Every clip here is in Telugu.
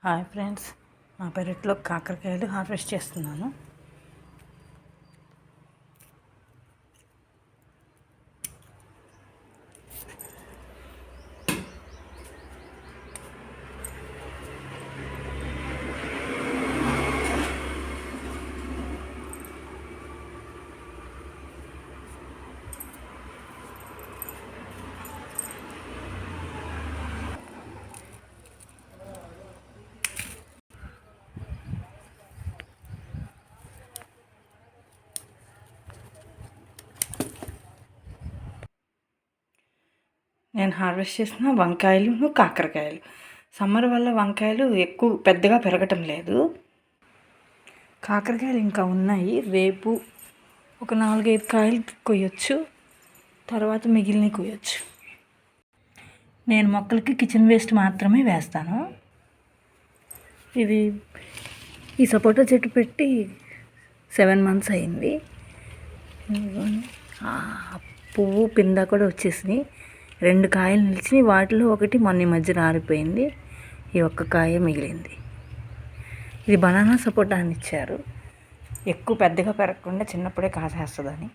హాయ్ ఫ్రెండ్స్, మా పెరట్లో కాకరకాయలు హార్వెస్ట్ చేస్తున్నాను. నేను హార్వెస్ట్ చేసిన వంకాయలు కాకరకాయలు. సమ్మర్ వల్ల వంకాయలు ఎక్కువ పెద్దగా పెరగటం లేదు. కాకరకాయలు ఇంకా ఉన్నాయి. రేపు ఒక 4-5 కాయలు కొయ్యొచ్చు, తర్వాత మిగిలినవి కొయ్యొచ్చు. నేను మొక్కలకి కిచెన్ వేస్ట్ మాత్రమే వేస్తాను. ఈ సపోటా చెట్టు పెట్టి 7 months అయింది. పువ్వు పింద కూడా వచ్చేసినాయి. 2 కాయలు నిలిచినాయి. వాటిలో ఒకటి మొన్న మధ్య రాలిపోయింది. ఈ ఒక్క కాయ మిగిలింది. ఇది బనానా సపోటా అని ఇచ్చారు. ఎక్కువ పెద్దగా పెరగకుండా చిన్నప్పుడే కాసేస్తుందని.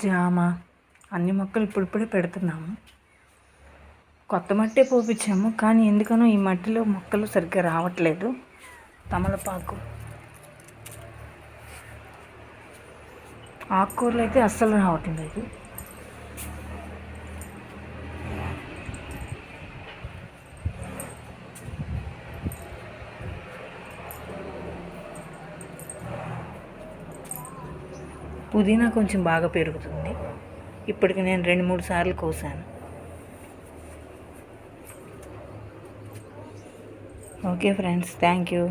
జామ అన్ని మొక్కలు ఇప్పుడిప్పుడే పెడుతున్నాము. కొత్త మట్టే పోపించాము, కానీ ఎందుకనో ఈ మట్టిలో మొక్కలు సరిగ్గా రావట్లేదు. తమలపాకు, ఆకుకూరలు అయితే అస్సలు రావట్లేదు. పుదీనా కొంచెం బాగా పెరుగుతుంది. ఇప్పటికి నేను 2-3 సార్లు కోసాను. Okay friends, thank you.